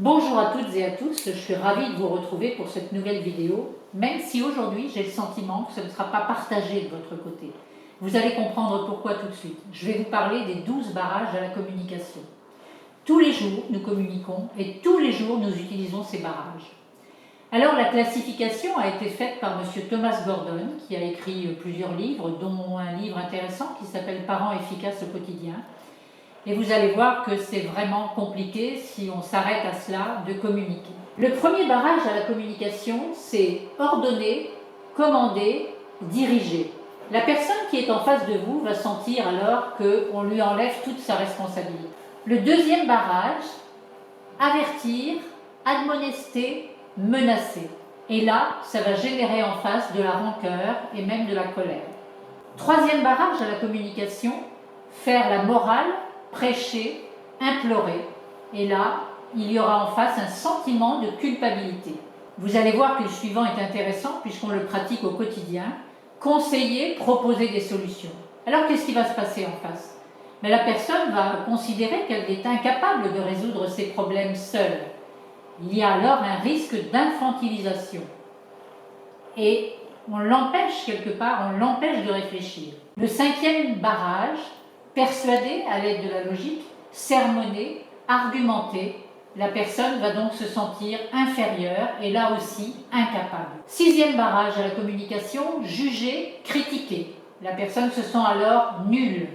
Bonjour à toutes et à tous, je suis ravie de vous retrouver pour cette nouvelle vidéo, même si aujourd'hui j'ai le sentiment que ce ne sera pas partagé de votre côté. Vous allez comprendre pourquoi tout de suite. Je vais vous parler des 12 barrages à la communication. Tous les jours, nous communiquons et tous les jours, nous utilisons ces barrages. Alors, la classification a été faite par M. Thomas Gordon, qui a écrit plusieurs livres, dont un livre intéressant qui s'appelle « Parents efficaces au quotidien ». Et vous allez voir que c'est vraiment compliqué, si on s'arrête à cela, de communiquer. Le premier barrage à la communication, c'est ordonner, commander, diriger. La personne qui est en face de vous va sentir alors qu'on lui enlève toute sa responsabilité. Le deuxième barrage, avertir, admonester, menacer. Et là, ça va générer en face de la rancœur et même de la colère. Troisième barrage à la communication, faire la morale, prêcher, implorer. Et là, il y aura en face un sentiment de culpabilité. Vous allez voir que le suivant est intéressant puisqu'on le pratique au quotidien. Conseiller, proposer des solutions. Alors qu'est-ce qui va se passer en face? Mais la personne va considérer qu'elle est incapable de résoudre ses problèmes seule. Il y a alors un risque d'infantilisation. Et on l'empêche quelque part, on l'empêche de réfléchir. Le cinquième barrage, persuader à l'aide de la logique, sermonner, argumenter. La personne va donc se sentir inférieure et là aussi incapable. Sixième barrage à la communication, juger, critiquer. La personne se sent alors nulle.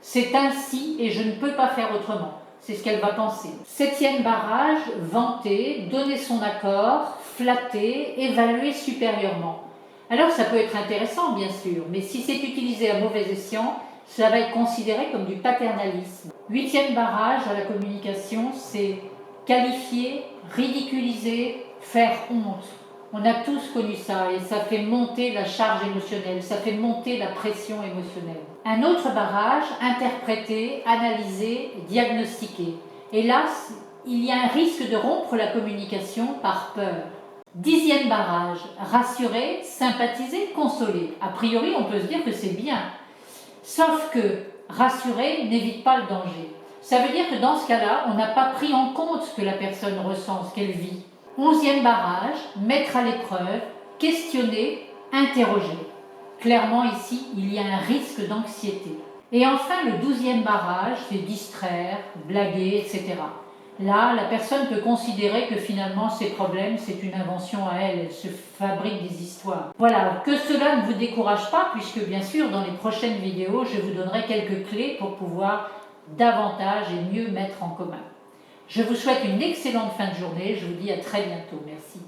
C'est ainsi et je ne peux pas faire autrement. C'est ce qu'elle va penser. Septième barrage, vanter, donner son accord, flatter, évaluer supérieurement. Alors ça peut être intéressant bien sûr, mais si c'est utilisé à mauvais escient, ça va être considéré comme du paternalisme. Huitième barrage à la communication, c'est qualifier, ridiculiser, faire honte. On a tous connu ça et ça fait monter la charge émotionnelle, ça fait monter la pression émotionnelle. Un autre barrage, interpréter, analyser, diagnostiquer. Et là, il y a un risque de rompre la communication par peur. Dixième barrage, rassurer, sympathiser, consoler. A priori, on peut se dire que c'est bien. Sauf que rassurer n'évite pas le danger. Ça veut dire que dans ce cas-là, on n'a pas pris en compte ce que la personne ressent, ce qu'elle vit. Onzième barrage, mettre à l'épreuve, questionner, interroger. Clairement ici, il y a un risque d'anxiété. Et enfin, le 12e barrage, c'est distraire, blaguer, etc. Là, la personne peut considérer que finalement, ses problèmes, c'est une invention à elle. Elle se fabrique des histoires. Voilà, que cela ne vous décourage pas, puisque bien sûr, dans les prochaines vidéos, je vous donnerai quelques clés pour pouvoir davantage et mieux mettre en commun. Je vous souhaite une excellente fin de journée. Je vous dis à très bientôt. Merci.